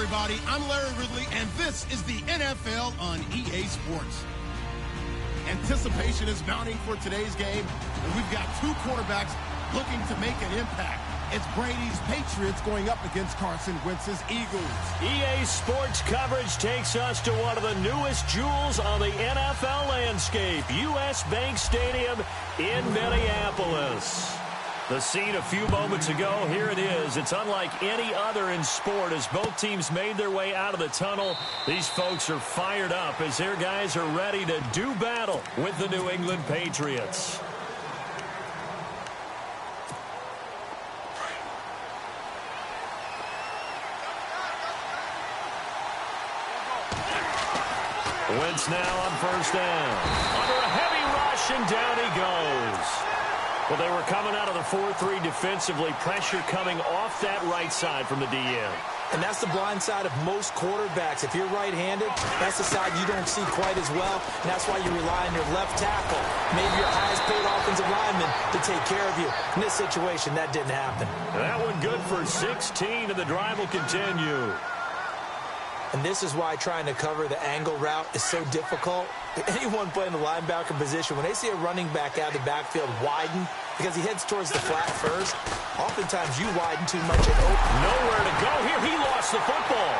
everybody. I'm Larry Ridley, and this is the NFL on EA Sports. Anticipation is mounting for today's game, and we've got two quarterbacks looking to make an impact. It's Brady's Patriots going up against Carson Wentz's Eagles. EA Sports coverage takes us to one of the newest jewels on the NFL landscape, US Bank Stadium in Minneapolis. The scene a few moments ago, here it is. It's unlike any other in sport as both teams made their way out of the tunnel. These folks are fired up as their guys are ready to do battle with the New England Patriots. Wentz now on first down. Under a heavy rush, and down he goes. Well, they were coming out of the 4-3 defensively. Pressure coming off that right side from the DM. And that's the blind side of most quarterbacks. If you're right-handed, that's the side you don't see quite as well. And that's why you rely on your left tackle, maybe your highest-paid offensive lineman, to take care of you. In this situation, that didn't happen. That one good for 16, and the drive will continue. And this is why trying to cover the angle route is so difficult. Anyone playing the linebacker position, when they see a running back out of the backfield widen because he heads towards the flat first, oftentimes you widen too much and open. Nowhere to go here. He lost the football.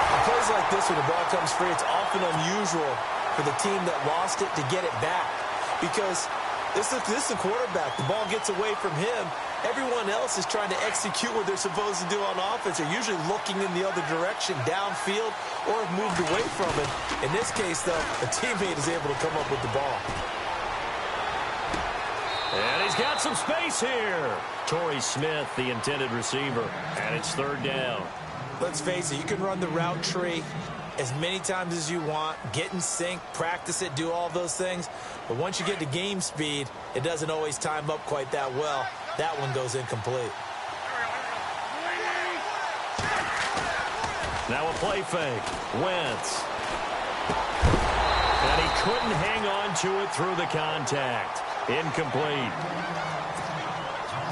On plays like this, when the ball comes free, it's often unusual for the team that lost it to get it back because this is a quarterback. The ball gets away from him. Everyone else is trying to execute what they're supposed to do on offense. They're usually looking in the other direction, downfield, or have moved away from it. In this case, though, a teammate is able to come up with the ball. And he's got some space here. Torrey Smith, the intended receiver, and it's third down. Let's face it, you can run the route tree as many times as you want, get in sync, practice it, do all those things. But once you get to game speed, it doesn't always time up quite that well. That one goes incomplete. Now a play fake. Wentz. And he couldn't hang on to it through the contact. Incomplete.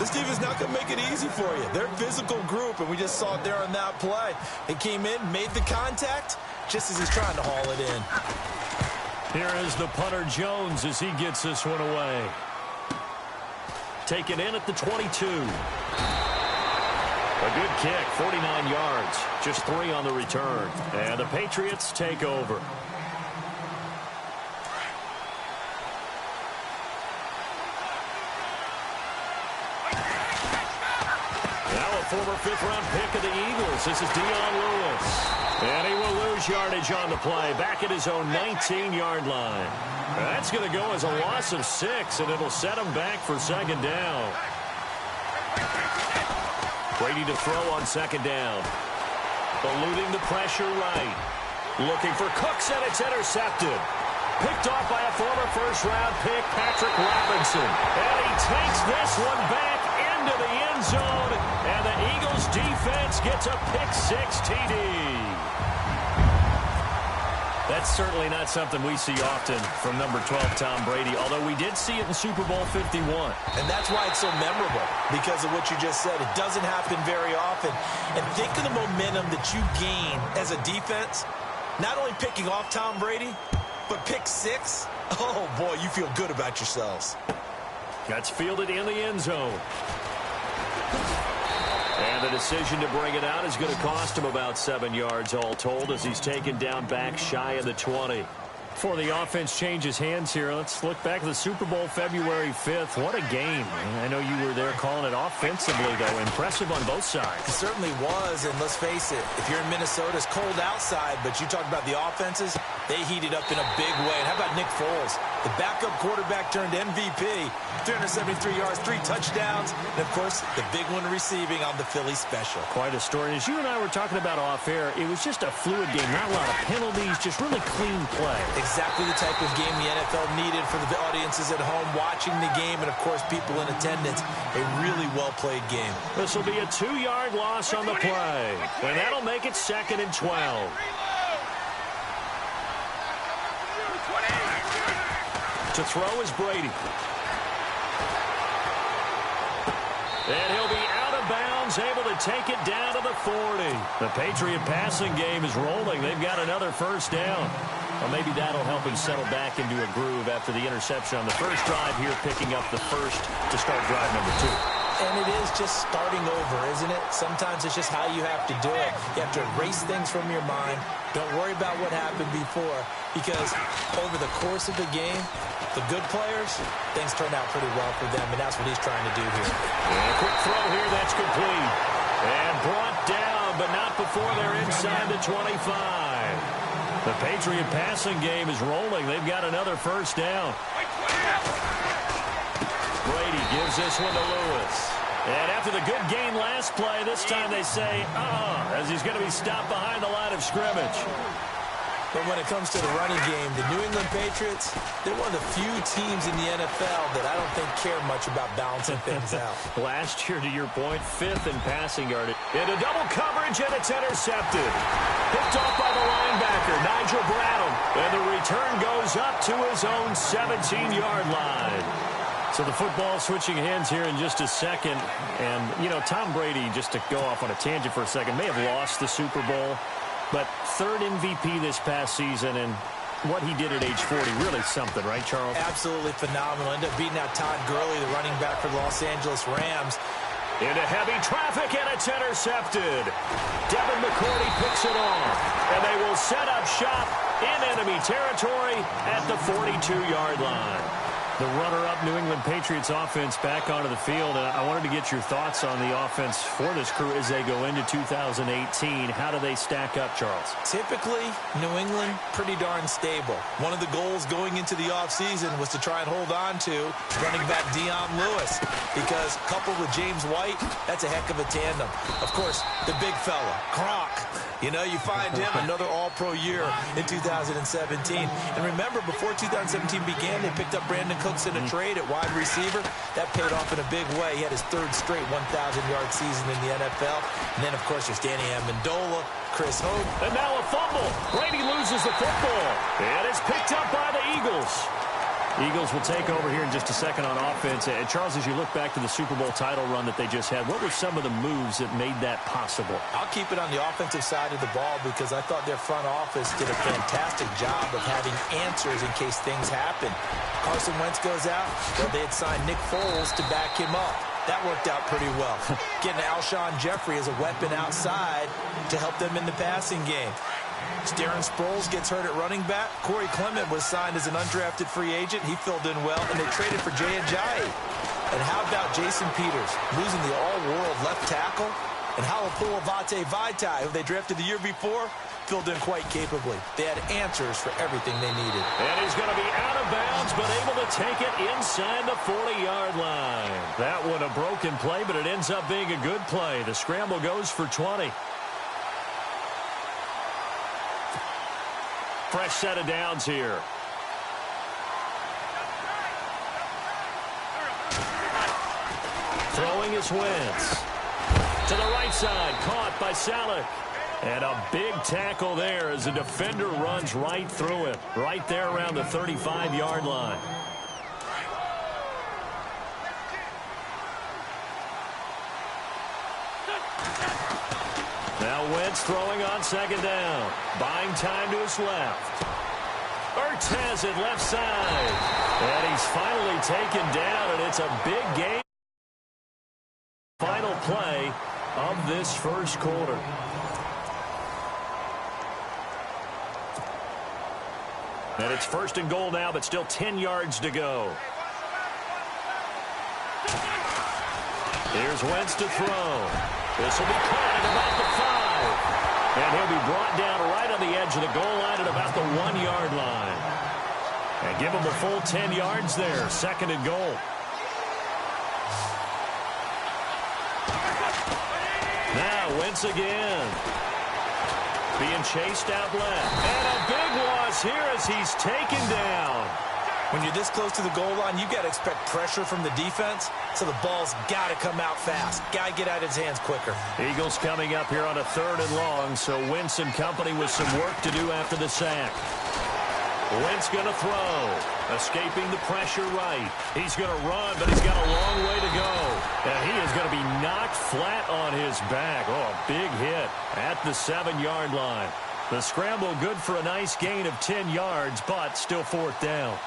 This team is not going to make it easy for you. They're a physical group, and we just saw it there on that play. They came in, made the contact, just as he's trying to haul it in. Here is the punter Jones as he gets this one away. Taken in at the 22. A good kick, 49 yards. Just 3 on the return. And the Patriots take over. Former fifth-round pick of the Eagles. This is Dion Lewis. And he will lose yardage on the play. Back at his own 19-yard line. That's going to go as a loss of 6, and it'll set him back for second down. Brady to throw on second down. Eluding the pressure right. Looking for Cooks, and it's intercepted. Picked off by a former first-round pick, Patrick Robinson. And he takes this one back into the end zone, and the Eagles defense gets a pick-6 TD. That's certainly not something we see often from number 12, Tom Brady, although we did see it in Super Bowl 51. And that's why it's so memorable, because of what you just said. It doesn't happen very often. And think of the momentum that you gain as a defense, not only picking off Tom Brady, but pick 6. Oh, boy, you feel good about yourselves. That's fielded in the end zone. And the decision to bring it out is going to cost him about 7 yards all told as he's taken down back shy of the 20. Before the offense changes hands here, let's look back at the Super Bowl February 5th. What a game. I know you were there calling it offensively, though. Impressive on both sides. It certainly was, and let's face it, if you're in Minnesota, it's cold outside, but you talk about the offenses, they heated up in a big way. And how about Nick Foles? The backup quarterback turned MVP, 373 yards, 3 touchdowns, and, of course, the big one receiving on the Philly special. Quite a story. As you and I were talking about off air, it was just a fluid game. Not a lot of penalties, just really clean play. Exactly the type of game the NFL needed for the audiences at home watching the game and, of course, people in attendance. A really well-played game. This will be a 2-yard loss on the play, and that'll make it 2nd and 12. To throw is Brady. And he'll be out of bounds is able to take it down to the 40. The Patriot passing game is rolling. They've got another first down. Well, maybe that'll help him settle back into a groove after the interception on the first drive here, picking up the first to start drive number 2. And it is just starting over, isn't it? Sometimes it's just how you have to do it. You have to erase things from your mind. Don't worry about what happened before, because over the course of the game, the good players, things turn out pretty well for them, and that's what he's trying to do here. And a quick throw here, that's complete. And brought down, but not before they're inside the 25. The Patriot passing game is rolling. They've got another first down. Brady gives this one to Lewis. And after the good gain last play, this time they say, as he's going to be stopped behind the line of scrimmage. But when it comes to the running game, the New England Patriots, they're one of the few teams in the NFL that I don't think care much about balancing things out. Last year, to your point, 5th in passing yardage. Into double coverage, and it's intercepted. Picked off by the linebacker, Nigel Bradham. And the return goes up to his own 17-yard line. So the football switching hands here in just a second. And, you know, Tom Brady, just to go off on a tangent for a second, may have lost the Super Bowl. But 3rd MVP this past season, and what he did at age 40, really something, right, Charles? Absolutely phenomenal. Ended up beating out Todd Gurley, the running back for the Los Angeles Rams. Into heavy traffic, and it's intercepted. Devin McCourty picks it off, and they will set up shop in enemy territory at the 42-yard line. The runner-up New England Patriots offense back onto the field. And I wanted to get your thoughts on the offense for this crew as they go into 2018. How do they stack up, Charles? Typically, New England, pretty darn stable. One of the goals going into the offseason was to try and hold on to running back Dion Lewis, because coupled with James White, that's a heck of a tandem. Of course, the big fella, Gronk. You know, you find him another all-pro year in 2017. And remember, before 2017 began, they picked up Brandon Cooks in a trade at wide receiver. That paid off in a big way. He had his 3rd straight 1,000-yard season in the NFL. And then, of course, there's Danny Amendola, Chris Hope. And now a fumble. Brady loses the football. And it's picked up by the Eagles. Eagles will take over here in just a second on offense. And Charles, as you look back to the Super Bowl title run that they just had, what were some of the moves that made that possible? I'll keep it on the offensive side of the ball, because I thought their front office did a fantastic job of having answers in case things happen. Carson Wentz goes out. Well, they had signed Nick Foles to back him up. That worked out pretty well. Getting Alshon Jeffrey as a weapon outside to help them in the passing game. Darren Sproles gets hurt at running back. Corey Clement was signed as an undrafted free agent. He filled in well, and they traded for Jay Ajayi. And how about Jason Peters losing the all-world left tackle? And Halapoulivaati Vaitai, who they drafted the year before, filled in quite capably. They had answers for everything they needed. And he's going to be out of bounds, but able to take it inside the 40-yard line. That one a broken play, but it ends up being a good play. The scramble goes for 20. Fresh set of downs here. Throwing is Wentz. To the right side, caught by Saleh. And a big tackle there as the defender runs right through it. Right there around the 35-yard line. Now Wentz throwing on 2nd down. Buying time to his left. Ertz has it left side. And he's finally taken down, and it's a big game. Final play of this first quarter. And it's 1st and goal now, but still 10 yards to go. Here's Wentz to throw. This will be caught at about the 5. And he'll be brought down right on the edge of the goal line at about the 1-yard line. And give him a full 10 yards there. 2nd and goal. Now Wentz again. Being chased out left. And a big loss here as he's taken down. When you're this close to the goal line, you got to expect pressure from the defense, so the ball's got to come out fast. Got to get out of his hands quicker. Eagles coming up here on a 3rd and long, so Wentz and company with some work to do after the sack. Wentz going to throw. Escaping the pressure right. He's going to run, but he's got a long way to go. And he is going to be knocked flat on his back. Oh, a big hit at the 7-yard line. The scramble good for a nice gain of 10 yards, but still 4th down.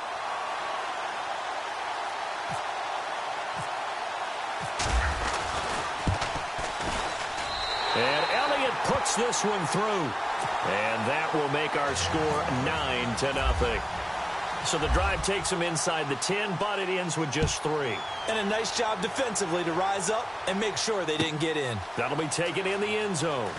And Elliott puts this one through. And that will make our score 9-0. So the drive takes them inside the 10, but it ends with just 3. And a nice job defensively to rise up and make sure they didn't get in. That'll be taken in the end zone.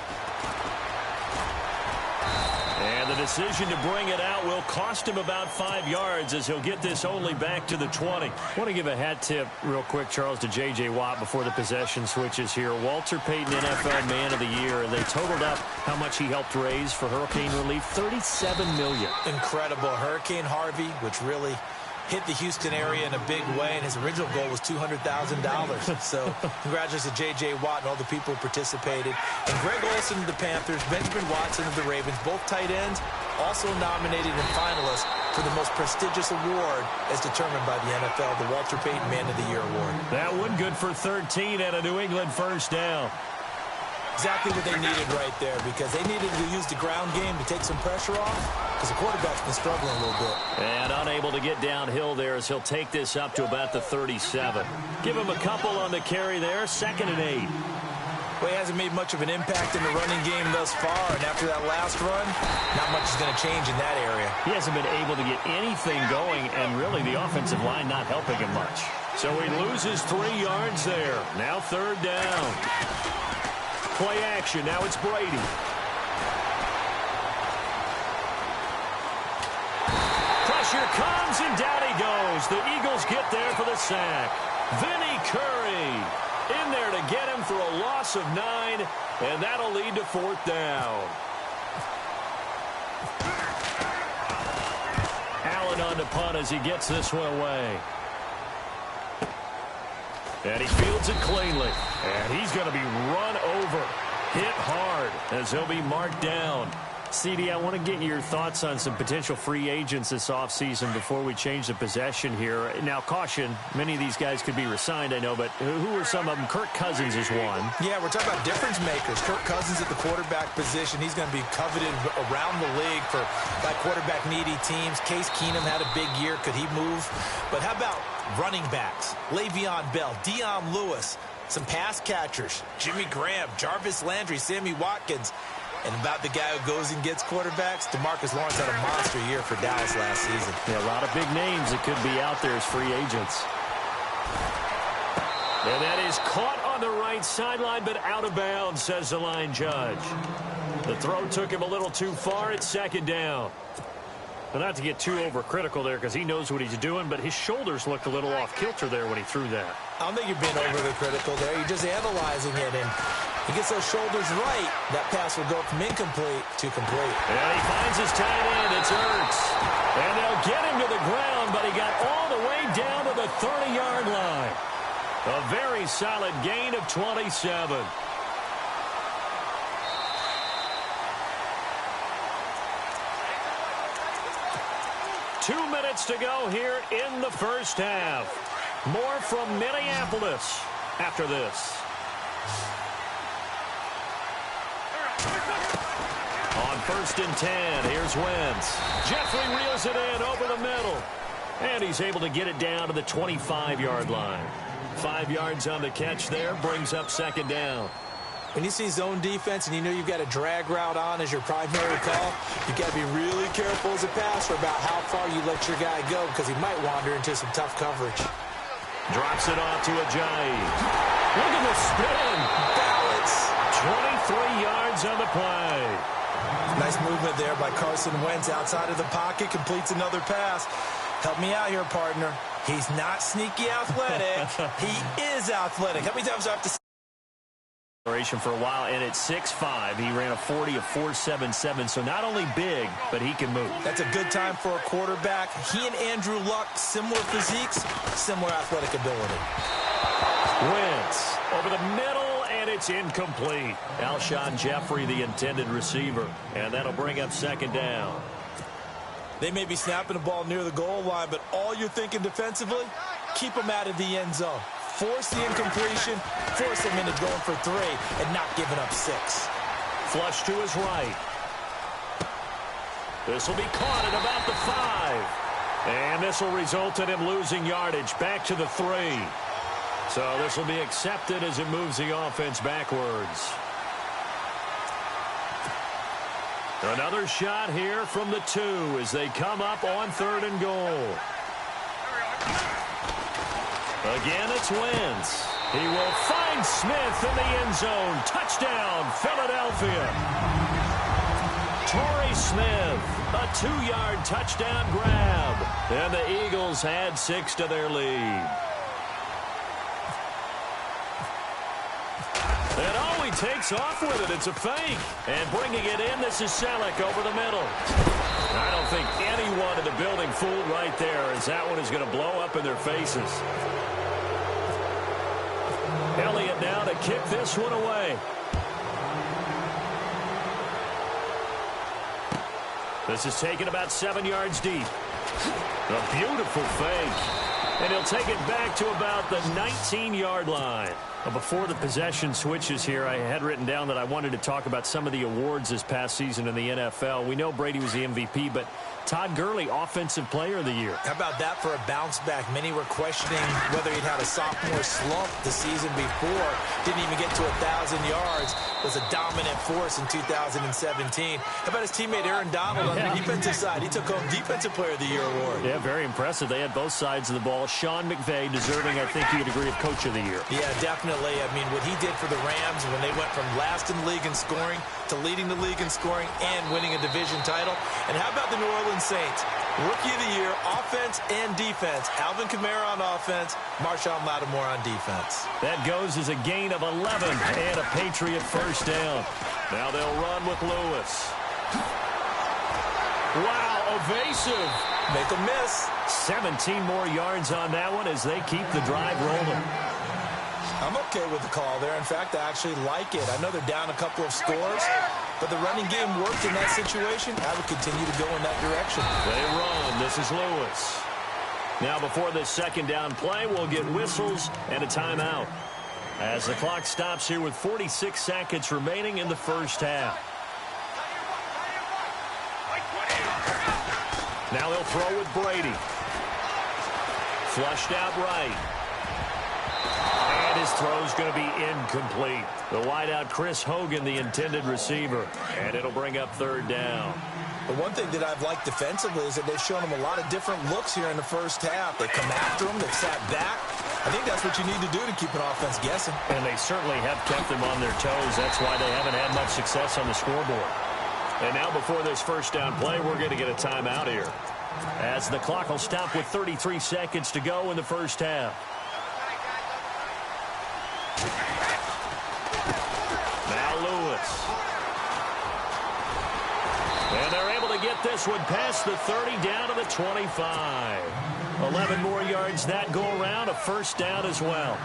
And the decision to bring it out will cost him about 5 yards as he'll get this only back to the 20. I want to give a hat tip real quick, Charles, to J.J. Watt before the possession switches here. Walter Payton, NFL Man of the Year, and they totaled up how much he helped raise for hurricane relief, $37 million. Incredible. Hurricane Harvey, which really hit the Houston area in a big way, and his original goal was $200,000. So congratulations to J.J. Watt and all the people who participated. And Greg Olsen of the Panthers, Benjamin Watson of the Ravens, both tight ends, also nominated and finalists for the most prestigious award as determined by the NFL, the Walter Payton Man of the Year Award. That one good for 13 and a New England first down. Exactly what they needed right there, because they needed to use the ground game to take some pressure off, because the quarterback's been struggling a little bit. And unable to get downhill there as he'll take this up to about the 37. Give him a couple on the carry there, 2nd and 8. Well, he hasn't made much of an impact in the running game thus far, and after that last run, not much is going to change in that area. He hasn't been able to get anything going, and really the offensive line not helping him much. So he loses 3 yards there. Now 3rd down. Play action. Now it's Brady. Pressure comes, and down he goes. The Eagles get there for the sack. Vinny Curry in there to get him for a loss of 9, and that'll lead to 4th down. Allen on the punt as he gets this one away. And he fields it cleanly. And he's going to be run over, hit hard, as he'll be marked down. CD, I want to get your thoughts on some potential free agents this offseason before we change the possession here. Now, caution, many of these guys could be re-signed, I know, but who are some of them? Kirk Cousins is one. Yeah, we're talking about difference makers. Kirk Cousins at the quarterback position. He's going to be coveted around the league for by quarterback-needy teams. Case Keenum had a big year. Could he move? But how about running backs? Le'Veon Bell, Dion Lewis, some pass catchers, Jimmy Graham, Jarvis Landry, Sammy Watkins. And about the guy who goes and gets quarterbacks, DeMarcus Lawrence had a monster year for Dallas last season. Yeah, a lot of big names that could be out there as free agents. And that is caught on the right sideline, but out of bounds, says the line judge. The throw took him a little too far. It's 2nd down. But not to get too overcritical there because he knows what he's doing, but his shoulders looked a little off kilter there when he threw that. I don't think you're being overly critical there. You're just analyzing it, and he gets those shoulders right. That pass will go from incomplete to complete. And he finds his tight end. It's Ertz. And they'll get him to the ground, but he got all the way down to the 30-yard line. A very solid gain of 27. Two minutes to go here in the first half. More from Minneapolis after this. On 1st and 10, here's Wentz. Jeffrey reels it in over the middle. And he's able to get it down to the 25-yard line. 5 yards on the catch there, brings up 2nd down. When you see zone defense and you know you've got a drag route on as your primary call, you've got to be really careful as a passer about how far you let your guy go because he might wander into some tough coverage. Drops it off to Ajayi. Look at the spin. Balance. 23 yards on the play. Nice movement there by Carson Wentz outside of the pocket. Completes another pass. Help me out here, partner. He's not sneaky athletic. He is athletic. How many times do I have to say? For a while, and at 6'5", he ran a 40 of 4.77, so not only big, but he can move. That's a good time for a quarterback. He and Andrew Luck, similar physiques, similar athletic ability. Wentz over the middle, and it's incomplete. Alshon Jeffrey, the intended receiver, and that'll bring up 2nd down. They may be snapping the ball near the goal line, but all you're thinking defensively, keep them out of the end zone. Force the incompletion, force them into going for 3, and not giving up 6. Flush to his right. This will be caught at about the 5. And this will result in him losing yardage back to the 3. So this will be accepted as it moves the offense backwards. Another shot here from the 2 as they come up on 3rd and goal. Again, it's Wentz. He will find Smith in the end zone. Touchdown, Philadelphia. Torrey Smith, a 2-yard touchdown grab. And the Eagles add 6 to their lead. And oh, he takes off with it. It's a fake. And bringing it in, this is Selleck over the middle. I don't think anyone in the building fooled right there, as that one is going to blow up in their faces. Elliott now to kick this one away. This is taken about 7 yards deep. A beautiful fake. And he'll take it back to about the 19-yard line. Before the possession switches here, I had written down that I wanted to talk about some of the awards this past season in the NFL. We know Brady was the MVP, but Todd Gurley, Offensive Player of the Year. How about that for a bounce back? Many were questioning whether he'd had a sophomore slump the season before. Didn't even get to 1,000 yards. Was a dominant force in 2017. How about his teammate Aaron Donald on the defensive side? He took home Defensive Player of the Year award. Yeah, very impressive. They had both sides of the ball. Sean McVay deserving, I think you would agree, of Coach of the Year. Yeah, definitely. I mean, what he did for the Rams when they went from last in the league in scoring to leading the league in scoring and winning a division title. And how about the New Orleans Saints? Rookie of the Year, offense and defense. Alvin Kamara on offense, Marshawn Lattimore on defense. That goes as a gain of 11 and a Patriot first down. Now they'll run with Lewis. Wow, evasive. Make a miss. 17 more yards on that one as they keep the drive rolling. I'm okay with the call there. In fact, I actually like it. I know they're down a couple of scores, but the running game worked in that situation. I would continue to go in that direction. They run. This is Lewis. Now before this second down play, we'll get whistles and a timeout as the clock stops here with 46 seconds remaining in the first half. Now they'll throw with Brady. Flushed out right. And his throw's going to be incomplete. The wideout Chris Hogan, the intended receiver. And it'll bring up 3rd down. The one thing that I've liked defensively is that they've shown them a lot of different looks here in the first half. They come after them. They've sat back. I think that's what you need to do to keep an offense guessing. And they certainly have kept them on their toes. That's why they haven't had much success on the scoreboard. And now before this first down play, we're going to get a timeout here, as the clock will stop with 33 seconds to go in the first half. Now Lewis. And they're able to get this one past the 30 down to the 25. 11 more yards that go around, a first down as well.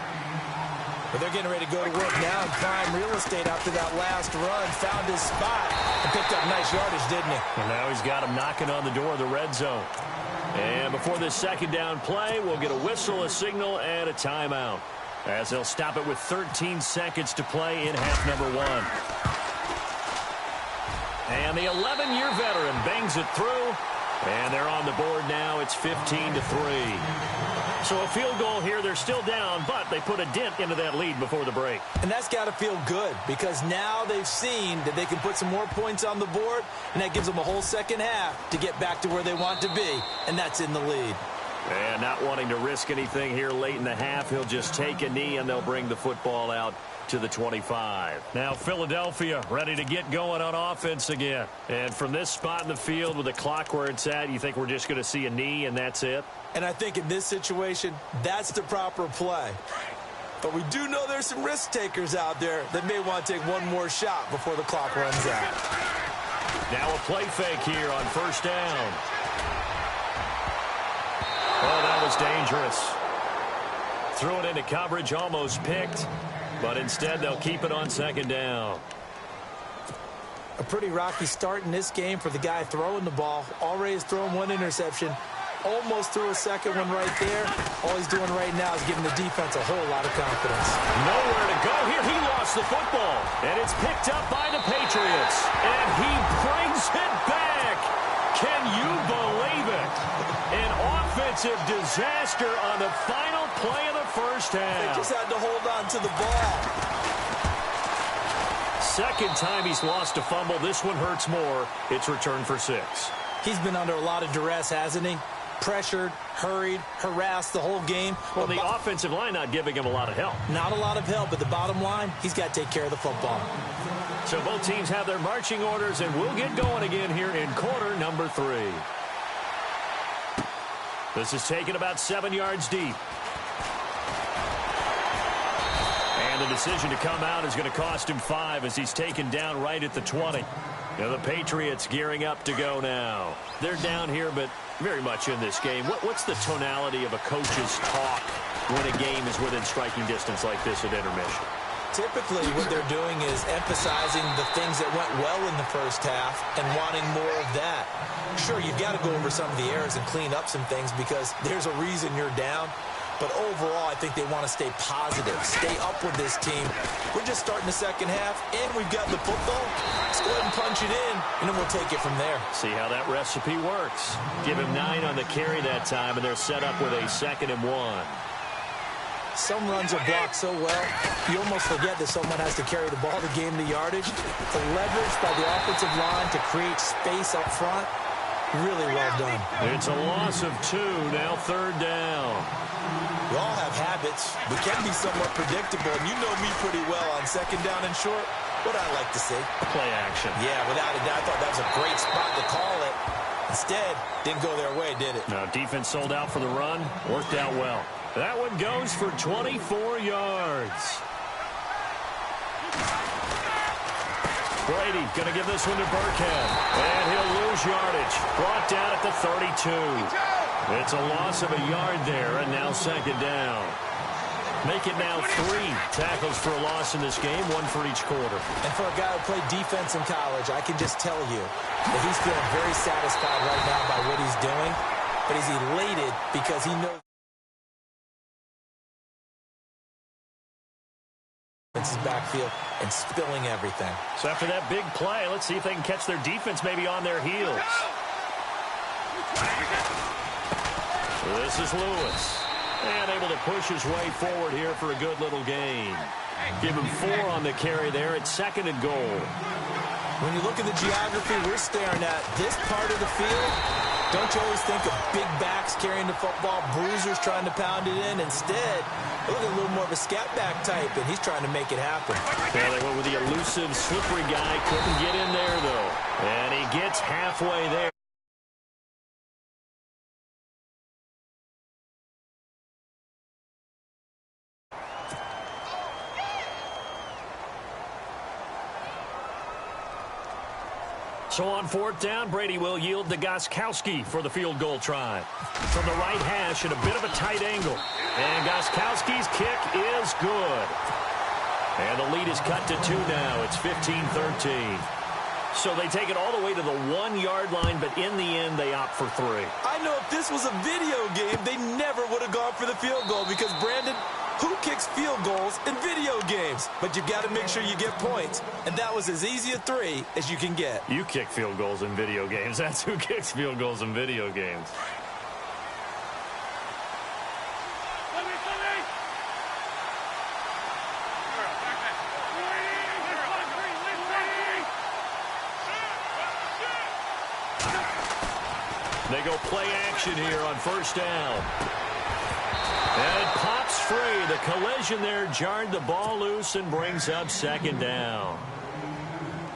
But they're getting ready to go to work now in prime real estate after that last run. Found his spot and picked up nice yardage, didn't he? And now he's got him knocking on the door of the red zone. And before this second down play, we'll get a whistle, a signal, and a timeout, as they'll stop it with 13 seconds to play in half number 1. And the 11-year veteran bangs it through. And they're on the board now. It's 15-3. So a field goal here. They're still down, but they put a dent into that lead before the break. And that's got to feel good, because now they've seen that they can put some more points on the board, and that gives them a whole second half to get back to where they want to be, and that's in the lead. And not wanting to risk anything here late in the half, he'll just take a knee, and they'll bring the football out to the 25. Now Philadelphia ready to get going on offense again. And from this spot in the field with the clock where it's at, you think we're just going to see a knee and that's it? And I think in this situation, that's the proper play. But we do know there's some risk takers out there that may want to take one more shot before the clock runs out. Now a play fake here on first down. Oh, that was dangerous. Threw it into coverage, almost picked. But instead, they'll keep it on second down. A pretty rocky start in this game for the guy throwing the ball. Already has thrown one interception. Almost threw a second one right there. All he's doing right now is giving the defense a whole lot of confidence. Nowhere to go here. He lost the football. And it's picked up by the Patriots. And he brings it back. Can you believe it? An offensive disaster on the final play of the first half. They just had to hold on to the ball. Second time he's lost a fumble. This one hurts more. It's returned for 6. He's been under a lot of duress, hasn't he? Pressured, hurried, harassed the whole game. Well, the offensive line not giving him a lot of help. Not a lot of help, but the bottom line, he's got to take care of the football. So both teams have their marching orders, and we'll get going again here in quarter number 3. This is taken about 7 yards deep. And the decision to come out is going to cost him 5 as he's taken down right at the 20. Now the Patriots gearing up to go now. They're down here, but very much in this game. What's the tonality of a coach's talk when a game is within striking distance like this at intermission? Typically, what they're doing is emphasizing the things that went well in the first half and wanting more of that. Sure, you've got to go over some of the errors and clean up some things because there's a reason you're down. But overall, I think they want to stay positive, stay up with this team. We're just starting the second half, and we've got the football. Let's go ahead and punch it in, and then we'll take it from there. See how that recipe works. Give him 9 on the carry that time, and they're set up with a 2nd and 1. Some runs are blocked so well, you almost forget that someone has to carry the ball to gain the yardage. The leverage by the offensive line to create space up front, really well done. It's a loss of 2, now 3rd down. We all have habits. We can be somewhat predictable, and you know me pretty well on 2nd down and short. What I like to see. Play action. Yeah, without a doubt, I thought that was a great spot to call it. Instead, didn't go their way, did it? Now, defense sold out for the run. Worked out well. That one goes for 24 yards. Brady going to give this one to Burkhead. And he'll lose yardage. Brought down at the 32. It's a loss of a yard there, and now 2nd down. Make it now 3 tackles for a loss in this game, 1 for each quarter. And for a guy who played defense in college, I can just tell you that he's feeling very satisfied right now by what he's doing. But he's elated because he knows his backfield and spilling everything. So after that big play, let's see if they can catch their defense maybe on their heels. This is Lewis. And able to push his way forward here for a good little gain. Give him 4 on the carry there at 2nd and goal. When you look at the geography we're staring at, this part of the field, don't you always think of big backs carrying the football, bruisers trying to pound it in? Instead, look at a little more of a scat back type, and he's trying to make it happen. Yeah, they went with the elusive, slippery guy. Couldn't get in there, though. And he gets halfway there. So on 4th down, Brady will yield to Gostkowski for the field goal try. From the right hash at a bit of a tight angle. And Gostkowski's kick is good. And the lead is cut to 2 now. It's 15-13. So they take it all the way to the 1-yard line, but in the end, they opt for 3. I know if this was a video game, they never would have gone for the field goal because, Brandon, who kicks field goals in video games? But you've got to make sure you get points. And that was as easy a 3 as you can get. You kick field goals in video games. That's who kicks field goals in video games. They go play action here on 1st down. And it pops free. The collision there jarred the ball loose and brings up 2nd down.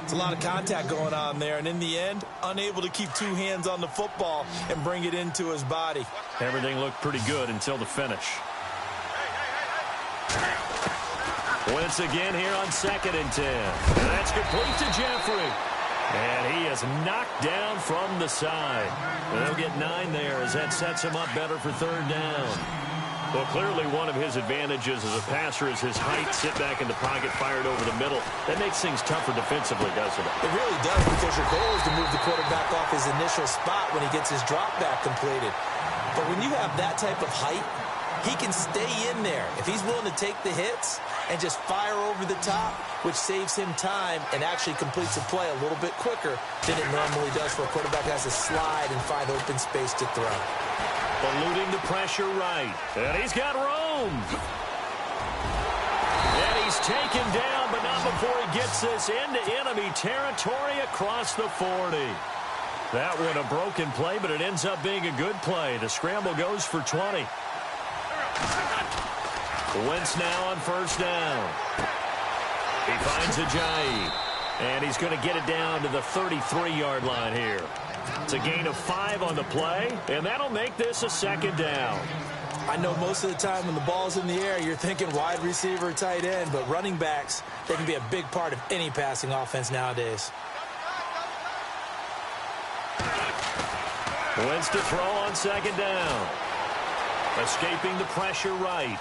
It's a lot of contact going on there, and in the end, unable to keep 2 hands on the football and bring it into his body. Everything looked pretty good until the finish. Once again here on 2nd and 10. And that's complete to Jeffrey. And he is knocked down from the side. They'll get 9 there as that sets him up better for 3rd down. Well, clearly one of his advantages as a passer is his height. Sit back in the pocket, fired over the middle. That makes things tougher defensively, doesn't it? It really does, because your goal is to move the quarterback off his initial spot when he gets his drop back completed. But when you have that type of height, he can stay in there if he's willing to take the hits and just fire over the top, which saves him time and actually completes a play a little bit quicker than it normally does for a quarterback that has to slide and find open space to throw. Eluding the pressure right. And he's got room. And he's taken down, but not before he gets this into enemy territory across the 40. That one a broken play, but it ends up being a good play. The scramble goes for 20. Wentz now on first down. He finds Ajayi. And he's going to get it down to the 33-yard line here. It's a gain of 5 on the play, and that'll make this a second down. I know most of the time when the ball's in the air, you're thinking wide receiver, tight end, but running backs, they can be a big part of any passing offense nowadays. Wentz to throw on second down. Escaping the pressure right.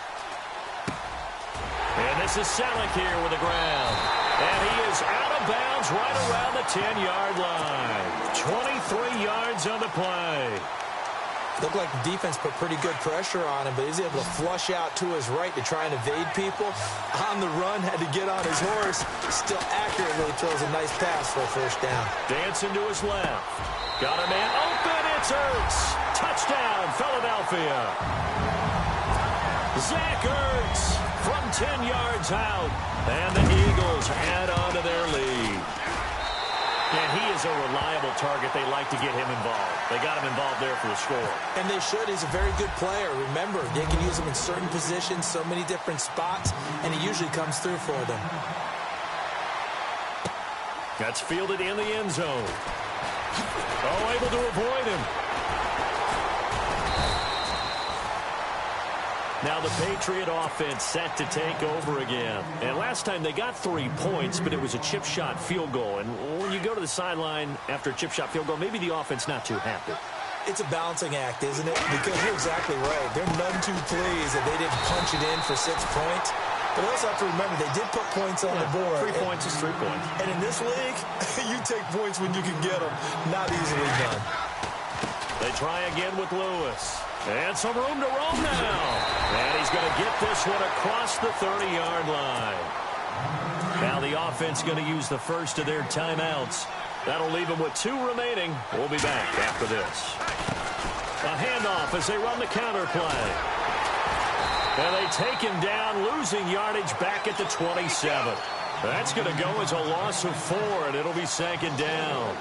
And this is Selleck here with the ground. And he is out of bounds right around the 10-yard line. 23 yards on the play. Looked like the defense put pretty good pressure on him, but he's able to flush out to his right to try and evade people. On the run, had to get on his horse. Still accurately throws a nice pass for a first down. Dancing to his left. Got a man open. It's Ertz. Touchdown, Philadelphia. Zach Ertz from 10 yards out. And the Eagles add on to their lead. And he is a reliable target. They like to get him involved. They got him involved there for the score. And they should. He's a very good player. Remember, they can use him in certain positions, so many different spots, and he usually comes through for them. That's fielded in the end zone. Oh, able to avoid him. Now the Patriot offense set to take over again. And last time they got 3 points, but it was a chip shot field goal. And when you go to the sideline after a chip shot field goal, maybe the offense not too happy. It's a balancing act, isn't it? Because you're exactly right. They're none too pleased that they didn't punch it in for 6 points. But you also have to remember, they did put points on the board. 3 points is 3 points. And in this league, you take points when you can get them. Not easily done. They try again with Lewis. And some room to roam now. And he's going to get this one across the 30-yard line. Now the offense going to use the first of their timeouts. That'll leave them with 2 remaining. We'll be back after this. A handoff as they run the counter play. And they take him down, losing yardage back at the 27. That's going to go as a loss of 4, and it'll be second down.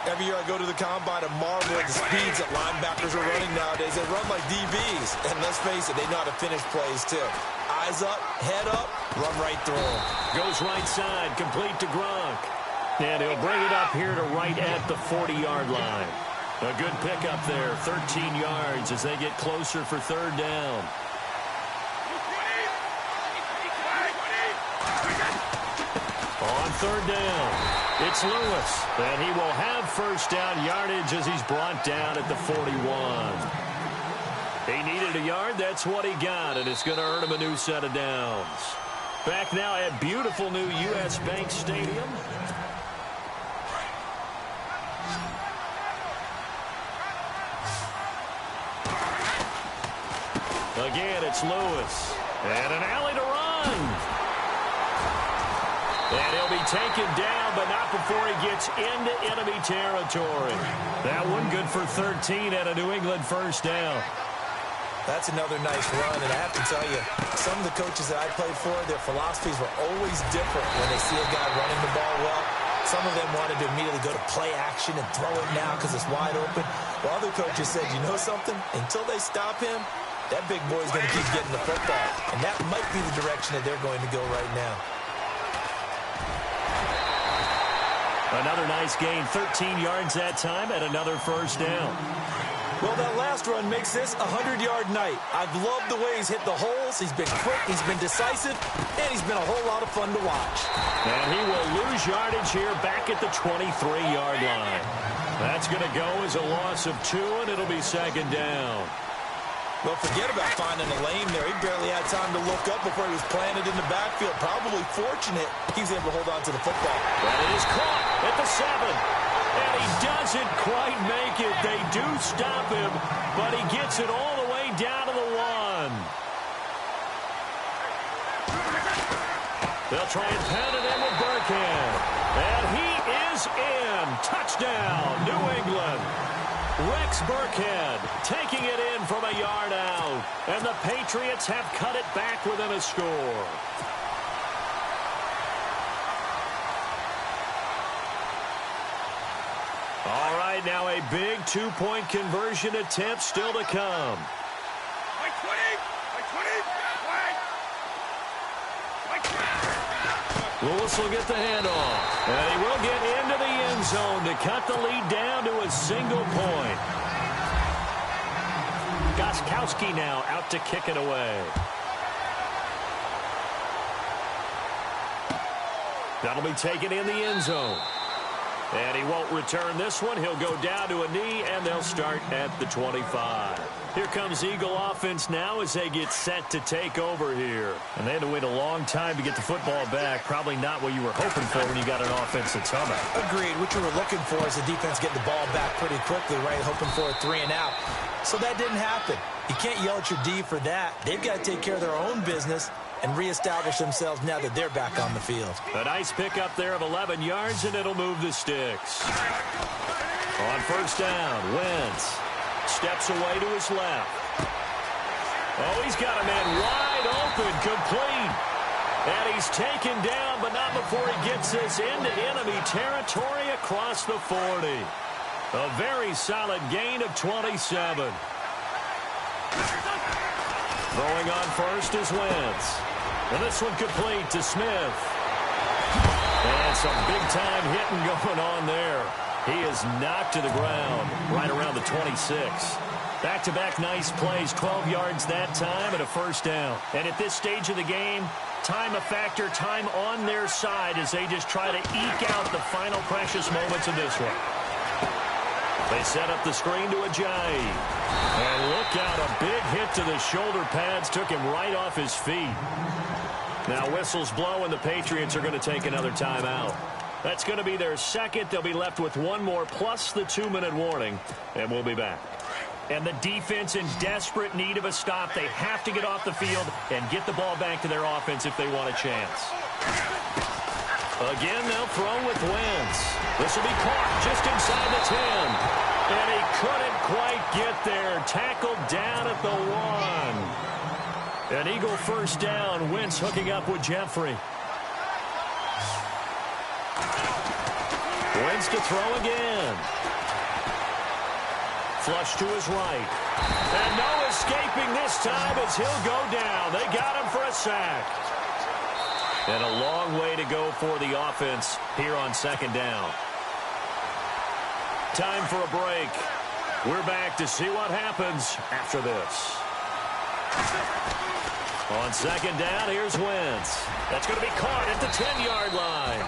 Every year I go to the combine and marvel at the speeds that linebackers are running nowadays. They run like DBs. And let's face it, they know how to finish plays too. Eyes up, head up, run right through them. Goes right side, complete to Gronk. And he'll bring it up here to right at the 40-yard line. A good pickup there, 13 yards as they get closer for third down. On third down, it's Lewis, and he will have first down yardage as he's brought down at the 41. He needed a yard, that's what he got, and it's going to earn him a new set of downs. Back now at beautiful new U.S. Bank Stadium. Again, it's Lewis, and an alley to run. And he'll be taken down, but not before he gets into enemy territory. That one good for 13 and a New England first down. That's another nice run, and I have to tell you, some of the coaches that I played for, their philosophies were always different when they see a guy running the ball well. Some of them wanted to immediately go to play action and throw it now because it's wide open. While other coaches said, you know something? Until they stop him, that big boy's going to keep getting the football. And that might be the direction that they're going to go right now. Another nice gain, 13 yards that time, and another first down. Well, that last run makes this a 100-yard night. I've loved the way he's hit the holes. He's been quick, he's been decisive, and he's been a whole lot of fun to watch. And he will lose yardage here back at the 23-yard line. That's going to go as a loss of 2, and it'll be second down. Well, forget about finding a lane there. He barely had time to look up before he was planted in the backfield. Probably fortunate he was able to hold on to the football. That is caught at the 7. And he doesn't quite make it. They do stop him, but he gets it all the way down to the 1. They'll try and pound it in with Burkhead. And he is in. Touchdown, New England. Rex Burkhead taking it in from a yard out. And the Patriots have cut it back within a score. All right, now a big 2-point conversion attempt still to come. Lewis will get the handoff. And he will get into the end zone to cut the lead down to a single point. Gostkowski now out to kick it away. That'll be taken in the end zone. And he won't return this one. He'll go down to a knee, and they'll start at the 25. Here comes Eagle offense now as they get set to take over here. And they had to wait a long time to get the football back. Probably not what you were hoping for when you got an offense that's humming. Agreed. What you were looking for is the defense getting the ball back pretty quickly, right? Hoping for a 3 and out. So that didn't happen. You can't yell at your D for that. They've got to take care of their own business and reestablish themselves now that they're back on the field. A nice pickup there of 11 yards, and it'll move the sticks. On first down, Wentz steps away to his left. Oh, he's got a man wide open, complete. And he's taken down, but not before he gets this into enemy territory across the 40. A very solid gain of 27. Throwing on first is Wentz. And this one complete to Smith. And some big-time hitting going on there. He is knocked to the ground right around the 26. Back-to-back nice plays, 12 yards that time and a first down. And at this stage of the game, time a factor, time on their side as they just try to eke out the final precious moments of this one. They set up the screen to Ajayi. And look out, a big hit to the shoulder pads took him right off his feet. Now whistles blow and the Patriots are going to take another timeout. That's going to be their second. They'll be left with one more plus the 2-minute warning. And we'll be back. And the defense in desperate need of a stop. They have to get off the field and get the ball back to their offense if they want a chance. Again, they'll throw with Wentz. This will be caught just inside the 10. And he couldn't quite get there. Tackled down at the 1. An Eagle first down. Wentz hooking up with Jeffrey. Wentz to throw again. Flush to his right. And no escaping this time as he'll go down. They got him for a sack. And a long way to go for the offense here on second down. Time for a break. We're back to see what happens after this. On second down, here's Wentz. That's going to be caught at the 10-yard line.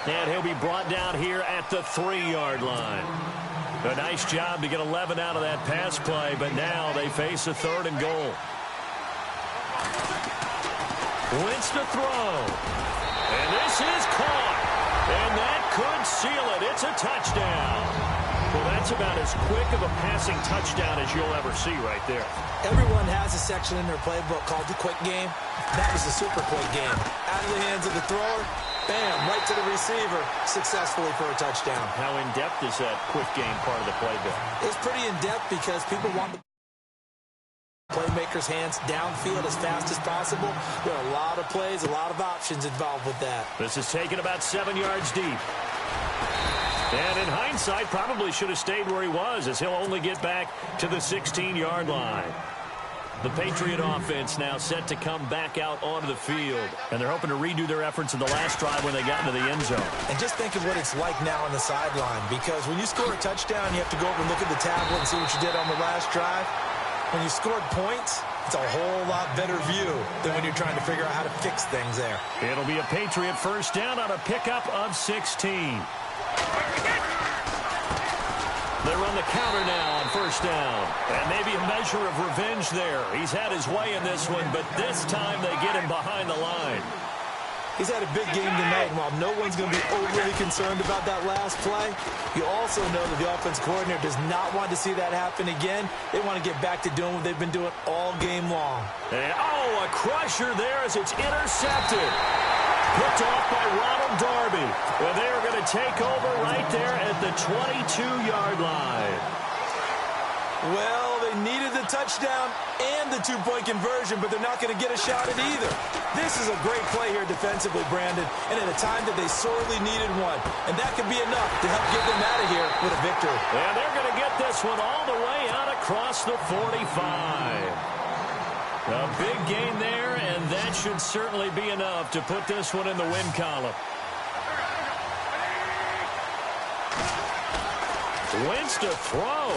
And he'll be brought down here at the 3-yard line. A nice job to get 11 out of that pass play, but now they face a 3rd and goal. Wentz to throw. And this is caught. And that could seal it. It's a touchdown. Well, that's about as quick of a passing touchdown as you'll ever see right there. Everyone has a section in their playbook called the quick game. That was the super quick game. Out of the hands of the thrower, bam, right to the receiver, successfully for a touchdown. How in-depth is that quick game part of the playbook? It's pretty in-depth because people want the playmakers' hands downfield as fast as possible. There are a lot of plays, a lot of options involved with that. This is taken about 7 yards deep. And in hindsight, probably should have stayed where he was as he'll only get back to the 16-yard line. The Patriot offense now set to come back out onto the field. And they're hoping to redo their efforts in the last drive when they got into the end zone. And just think of what it's like now on the sideline. Because when you score a touchdown, you have to go over and look at the tablet and see what you did on the last drive. When you scored points, it's a whole lot better view than when you're trying to figure out how to fix things there. It'll be a Patriot first down on a pickup of 16. They run the counter now on first first down. And maybe a measure of revenge there. He's had his way in this one, but this time they get him behind the line. He's had a big game tonight, and while no one's going to be overly concerned about that last play, you also know that the offense coordinator does not want to see that happen again. They want to get back to doing what they've been doing all game long. And, a crusher there as it's intercepted. Picked off by Ronald Darby. Well, they are going to take over right there at the 22-yard line. Well, they needed the touchdown and the two-point conversion, but they're not going to get a shot at either. This is a great play here defensively, Brandon, and at a time that they sorely needed one. And that could be enough to help get them out of here with a victory. And they're going to get this one all the way out across the 45. A big gain there, and that should certainly be enough to put this one in the win column. Wentz to throw.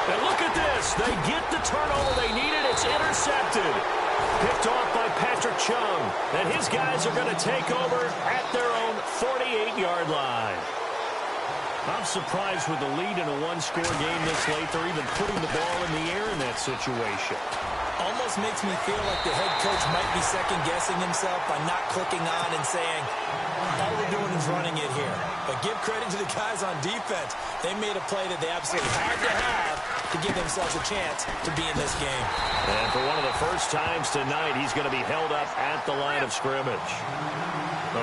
And look at this. They get the turnover they needed. It's intercepted. Picked off by Patrick Chung. And his guys are going to take over at their own 48-yard line. I'm surprised with the lead in a one-score game this late. They're even putting the ball in the air in that situation. Almost makes me feel like the head coach might be second-guessing himself by not clicking on and saying, all we're doing is running it here. But give credit to the guys on defense. They made a play that they absolutely had to have to give themselves a chance to be in this game. And for one of the first times tonight, he's going to be held up at the line of scrimmage.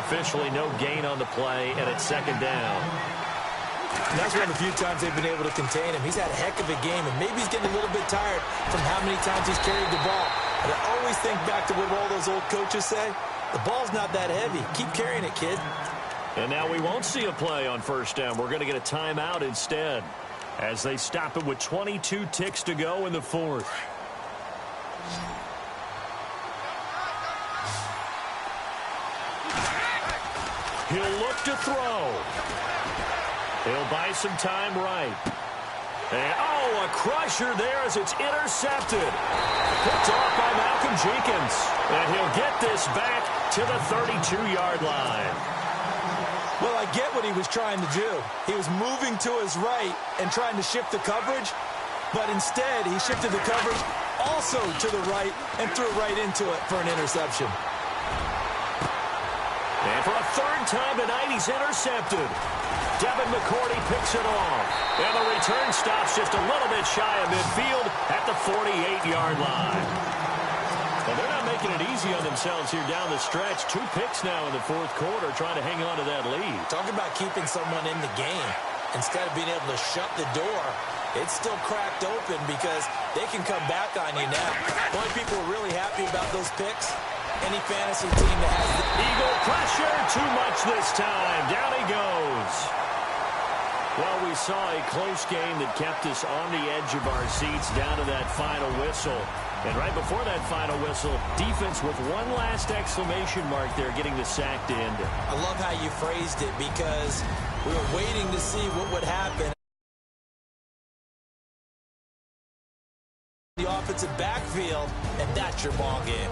Officially no gain on the play, and it's second down. And that's one of the few times they've been able to contain him. He's had a heck of a game, and maybe he's getting a little bit tired from how many times he's carried the ball. But I always think back to what all those old coaches say. The ball's not that heavy. Keep carrying it, kid. And now we won't see a play on first down. We're going to get a timeout instead as they stop it with 22 ticks to go in the fourth. He'll look to throw. He'll buy some time right. And, a crusher there as it's intercepted. Picked off by Malcolm Jenkins. And he'll get this back to the 32-yard line. Well, I get what he was trying to do. He was moving to his right and trying to shift the coverage. But instead, he shifted the coverage also to the right and threw right into it for an interception. And for a third time tonight, he's intercepted. Devin McCourty picks it off. And the return stops just a little bit shy of midfield at the 48-yard line. Well, they're not making it easy on themselves here down the stretch. 2 picks now in the fourth quarter, trying to hang on to that lead. Talk about keeping someone in the game. Instead of being able to shut the door, it's still cracked open because they can come back on you now. The only people who are really happy about those picks, any fantasy team that has the Eagle pressure, too much this time. Down he goes. Well, we saw a close game that kept us on the edge of our seats down to that final whistle. And right before that final whistle, defense with one last exclamation mark there, getting the sack to end it. I love how you phrased it because we were waiting to see what would happen. The offensive backfield, and that's your ball game.